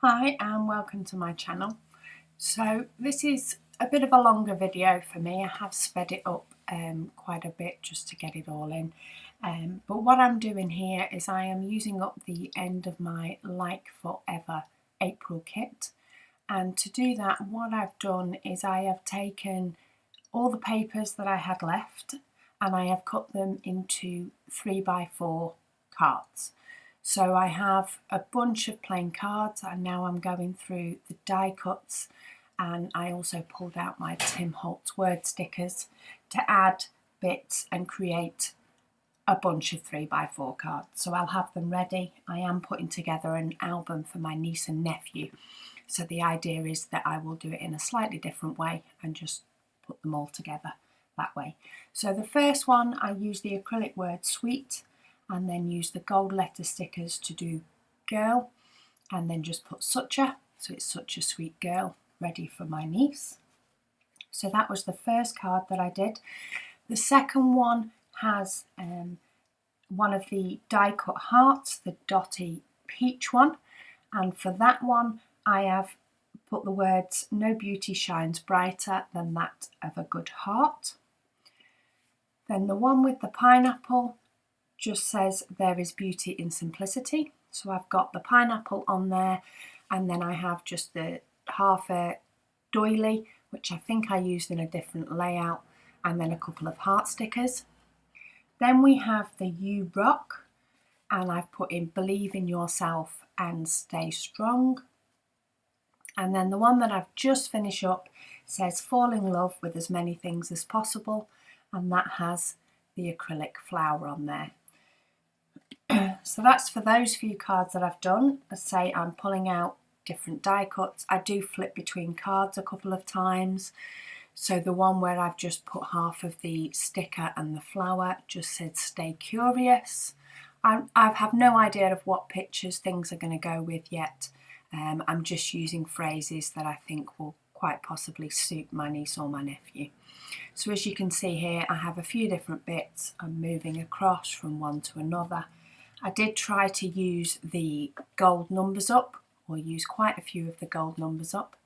Hi and welcome to my channel. So this is a bit of a longer video for me. I have sped it up quite a bit just to get it all in. But what I'm doing here is I am using up the end of my Like Forever April kit. And to do that, what I've done is I have taken all the papers that I had left and I have cut them into 3x4 cards. So I have a bunch of plain cards and now I'm going through the die cuts, and I also pulled out my Tim Holtz word stickers to add bits and create a bunch of 3x4 cards. So I'll have them ready. I am putting together an album for my niece and nephew. So the idea is that I will do it in a slightly different way and just put them all together that way. So the first one, I use the acrylic word sweet and then use the gold letter stickers to do girl, and then just put such a, so it's such a sweet girl, ready for my niece. So that was the first card that I did. The second one has one of the die cut hearts, the dotty peach one, and for that one I have put the words "No beauty shines brighter than that of a good heart." Then the one with the pineapple just says "There is beauty in simplicity." So I've got the pineapple on there, and then I have just the half a doily, which I think I used in a different layout, and then a couple of heart stickers. Then we have the "You Rock," and I've put in "Believe in yourself and stay strong." And then the one that I've just finished up says "Fall in love with as many things as possible," and that has the acrylic flower on there. So that's for those few cards that I've done. As I say, I'm pulling out different die cuts. I do flip between cards a couple of times. So the one where I've just put half of the sticker and the flower just said "Stay curious." I have no idea of what pictures things are going to go with yet. I'm just using phrases that I think will quite possibly suit my niece or my nephew. So as you can see here, I have a few different bits. I'm moving across from one to another. I did try to use the gold numbers up, or use quite a few of the gold numbers up.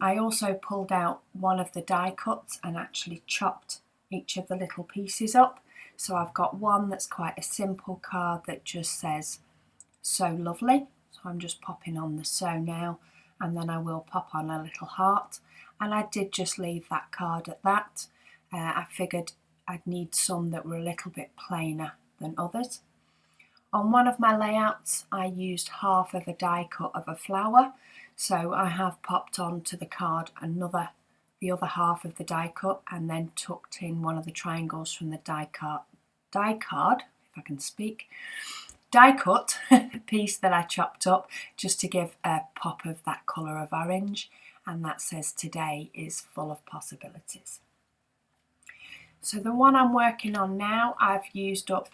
I also pulled out one of the die cuts and actually chopped each of the little pieces up. So I've got one that's quite a simple card that just says "So lovely." So I'm just popping on the "so" now, and then I will pop on a little heart. And I did just leave that card at that. I figured I'd need some that were a little bit plainer than others. On one of my layouts, I used half of a die cut of a flower. So I have popped onto the card the other half of the die cut, and then tucked in one of the triangles from the die cut, if I can speak, die cut piece that I chopped up just to give a pop of that colour of orange, and that says "Today is full of possibilities." So the one I'm working on now, I've used up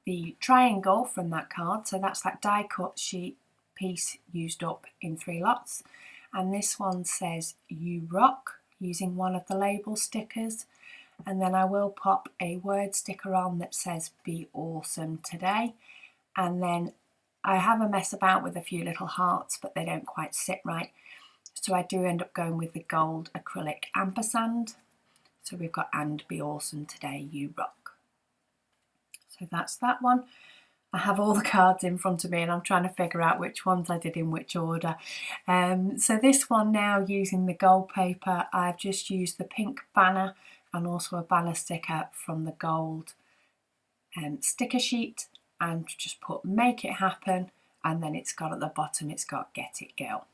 the triangle from that card, so that's that die cut sheet piece used up in 3 lots, and this one says "You Rock" using one of the label stickers, and then I will pop a word sticker on that says "Be awesome today." And then I have a mess about with a few little hearts, but they don't quite sit right, so I do end up going with the gold acrylic ampersand. So we've got "And be awesome today, you rock." So that's that one. I have all the cards in front of me and I'm trying to figure out which ones I did in which order. So this one now, using the gold paper, I've just used the pink banner and also a banner sticker from the gold sticker sheet, and just put "Make It Happen," and then it's got at the bottom, it's got "Get It Girl."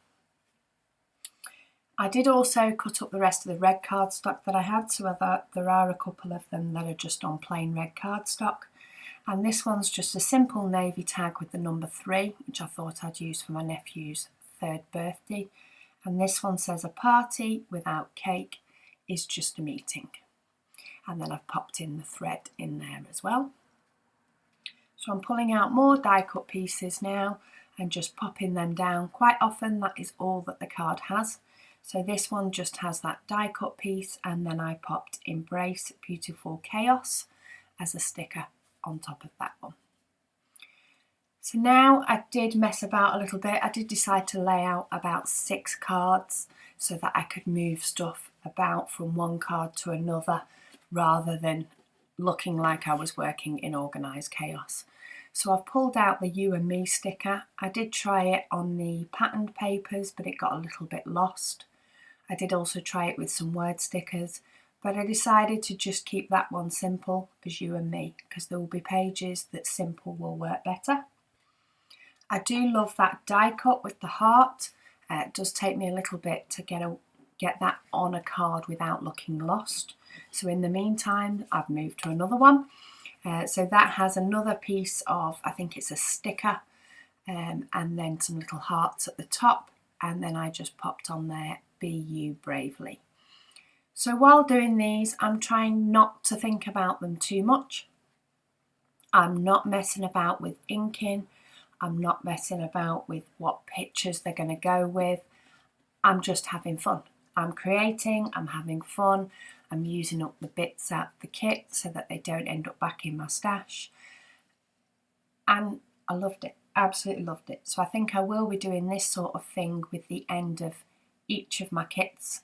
I did also cut up the rest of the red cardstock that I had, so there are a couple of them that are just on plain red cardstock. And this one's just a simple navy tag with the number 3, which I thought I'd use for my nephew's 3rd birthday. And this one says "A party without cake is just a meeting." And then I've popped in the thread in there as well. So I'm pulling out more die cut pieces now and just popping them down. Quite often that is all that the card has. So this one just has that die cut piece, and then I popped "Embrace Beautiful Chaos" as a sticker on top of that one. So now I did mess about a little bit. I did decide to lay out about 6 cards so that I could move stuff about from one card to another rather than looking like I was working in organised chaos. So I've pulled out the You and Me sticker. I did try it on the patterned papers, but it got a little bit lost. I did also try it with some word stickers, but I decided to just keep that one simple as You and Me, because there will be pages that simple will work better. I do love that die cut with the heart. It does take me a little bit to get that on a card without looking lost. So in the meantime, I've moved to another one. So that has another piece of, I think it's a sticker, and then some little hearts at the top. And then I just popped on there, Be You Bravely. So while doing these, I'm trying not to think about them too much. I'm not messing about with inking. I'm not messing about with what pictures they're going to go with. I'm just having fun. I'm creating, I'm having fun. I'm using up the bits out of the kit so that they don't end up back in my stash. And I loved it, absolutely loved it. So I think I will be doing this sort of thing with the end of each of my kits.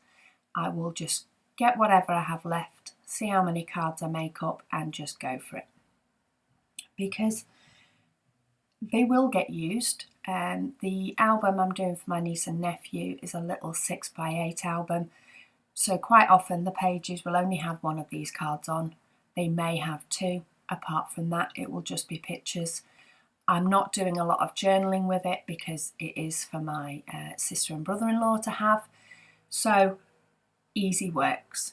I will just get whatever I have left, see how many cards I make up and just go for it. Because they will get used. The album I'm doing for my niece and nephew is a little 6x8 album. So quite often the pages will only have one of these cards on. They may have 2. Apart from that, it will just be pictures. I'm not doing a lot of journaling with it because it is for my sister and brother-in-law to have. So easy works.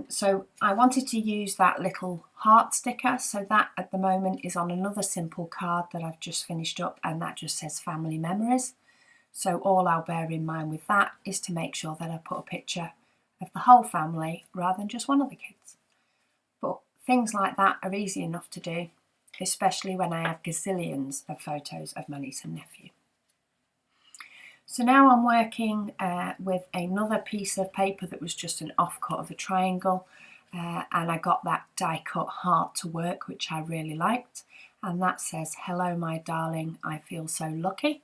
So I wanted to use that little heart sticker. So that at the moment is on another simple card that I've just finished up, and that just says Family Memories. So all I'll bear in mind with that is to make sure that I put a picture of the whole family rather than just one of the kids. But things like that are easy enough to do, especially when I have gazillions of photos of my niece and nephew. So now I'm working with another piece of paper that was just an offcut of a triangle, and I got that die cut heart to work, which I really liked, and that says, Hello my darling, I feel so lucky.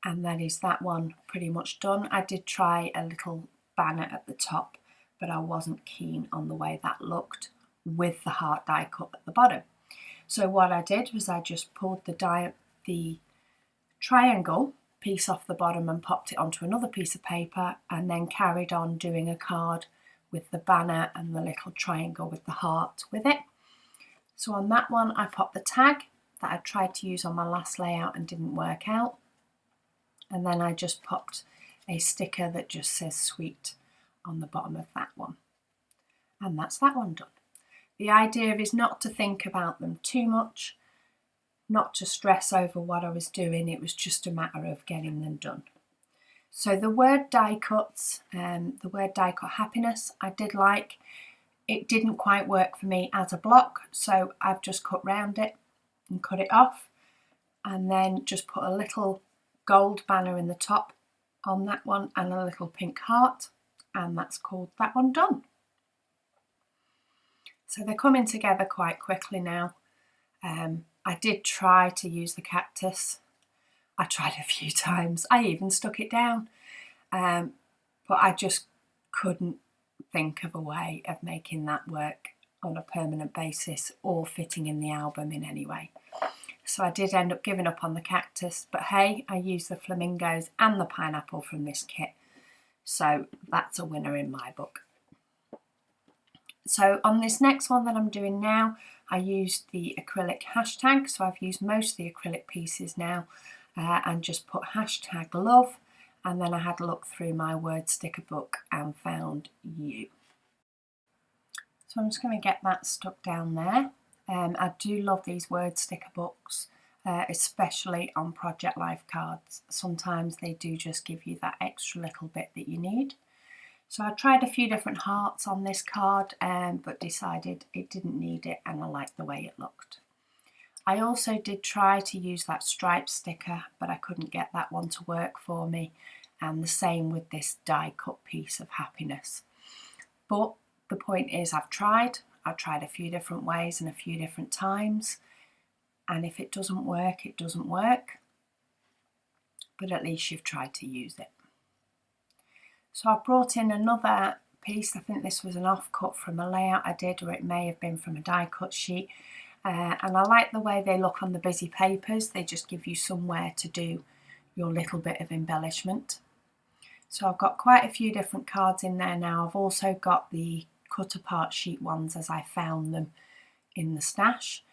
And that is that one pretty much done. I did try a little banner at the top, but I wasn't keen on the way that looked with the heart die cut at the bottom. So what I did was I just pulled the triangle piece off the bottom and popped it onto another piece of paper, and then carried on doing a card with the banner and the little triangle with the heart with it. So on that one I popped the tag that I tried to use on my last layout and didn't work out, and then I just popped a sticker that just says sweet on the bottom of that one, and that's that one done. The idea is not to think about them too much, not to stress over what I was doing. It was just a matter of getting them done. So the word die cuts, the word die cut happiness, I did like. It didn't quite work for me as a block, so I've just cut round it and cut it off, and then just put a little gold banner in the top on that one and a little pink heart, and that's called that one done. So they're coming together quite quickly now. I did try to use the cactus. I tried a few times. I even stuck it down, but I just couldn't think of a way of making that work on a permanent basis or fitting in the album in any way. So I did end up giving up on the cactus, but hey, I used the flamingos and the pineapple from this kit, so that's a winner in my book. So on this next one that I'm doing now, I used the acrylic hashtag, so I've used most of the acrylic pieces now, and just put hashtag love, and then I had a look through my word sticker book and found you. So I'm just going to get that stuck down there. I do love these word sticker books, especially on Project Life cards. Sometimes they do just give you that extra little bit that you need. So I tried a few different hearts on this card, but decided it didn't need it and I liked the way it looked. I also did try to use that stripe sticker, but I couldn't get that one to work for me, and the same with this die cut piece of happiness. But the point is I've tried a few different ways and a few different times, and if it doesn't work, it doesn't work, but at least you've tried to use it. So I've brought in another piece. I think this was an offcut from a layout I did, or it may have been from a die cut sheet, and I like the way they look on the busy papers. They just give you somewhere to do your little bit of embellishment. So I've got quite a few different cards in there now. I've also got the cut apart sheet ones as I found them in the stash.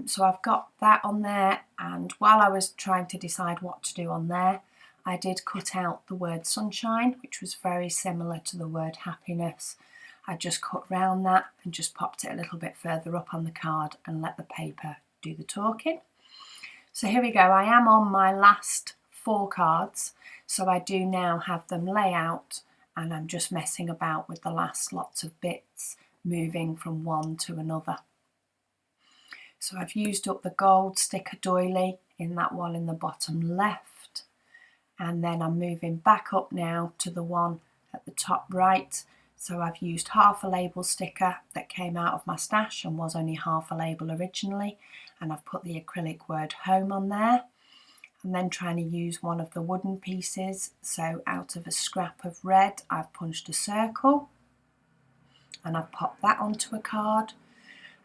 So I've got that on there, and while I was trying to decide what to do on there, I did cut out the word sunshine, which was very similar to the word happiness. I just cut round that and just popped it a little bit further up on the card and let the paper do the talking. So here we go. I am on my last 4 cards, so I do now have them lay out, and I'm just messing about with the last lots of bits, moving from one to another. So I've used up the gold sticker doily in that one in the bottom left, and then I'm moving back up now to the one at the top right. So I've used half a label sticker that came out of my stash and was only half a label originally, and I've put the acrylic word home on there. And then trying to use one of the wooden pieces, so out of a scrap of red I've punched a circle and I've popped that onto a card,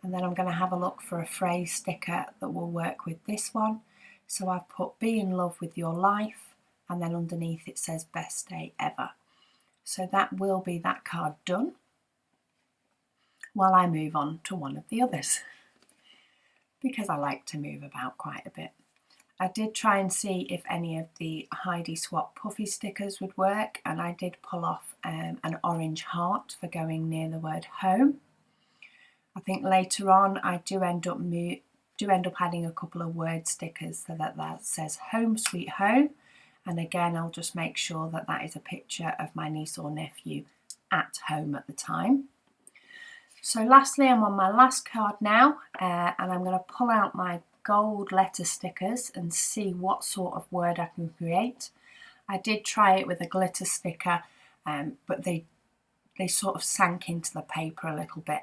and then I'm going to have a look for a phrase sticker that will work with this one. So I've put be in love with your life, and then underneath it says best day ever. So that will be that card done while I move on to one of the others, because I like to move about quite a bit. I did try and see if any of the Heidi Swap puffy stickers would work, and I did pull off an orange heart for going near the word home. I think later on I do end up adding a couple of word stickers so that says home sweet home, and again I'll just make sure that that is a picture of my niece or nephew at home at the time. So lastly, I'm on my last card now, and I'm going to pull out my gold letter stickers and see what sort of word I can create. I did try it with a glitter sticker, but they sort of sank into the paper a little bit.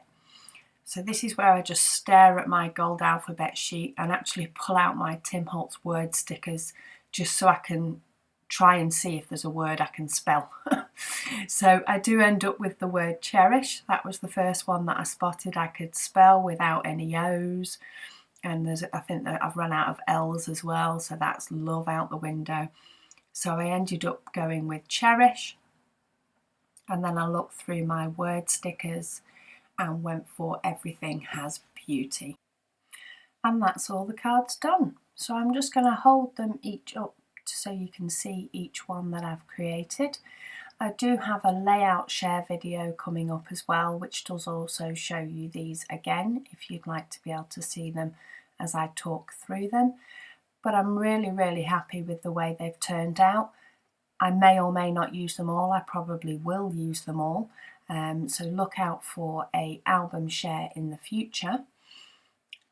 So this is where I just stare at my gold alphabet sheet and actually pull out my Tim Holtz word stickers just so I can try and see if there's a word I can spell. So I do end up with the word cherish. That was the first one that I spotted I could spell without any O's. And I think that I've run out of L's as well, so that's love out the window. So I ended up going with cherish, and then I looked through my word stickers and went for everything has beauty. And that's all the cards done. So I'm just going to hold them each up so you can see each one that I've created. I do have a layout share video coming up as well, which does also show you these again if you'd like to be able to see them as I talk through them. But I'm really happy with the way they've turned out. I may or may not use them all. I probably will use them all. So look out for an album share in the future.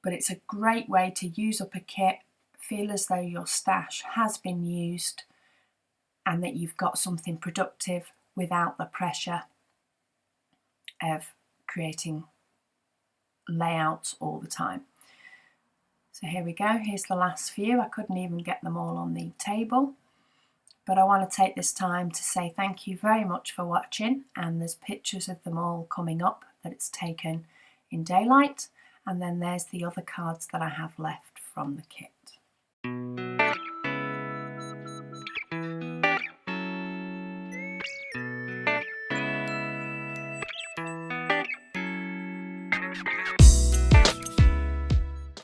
But it's a great way to use up a kit, feel as though your stash has been used, and that you've got something productive without the pressure of creating layouts all the time. So here we go, here's the last few. I couldn't even get them all on the table, but I want to take this time to say thank you very much for watching, and there's pictures of them all coming up that it's taken in daylight, and then there's the other cards that I have left from the kit.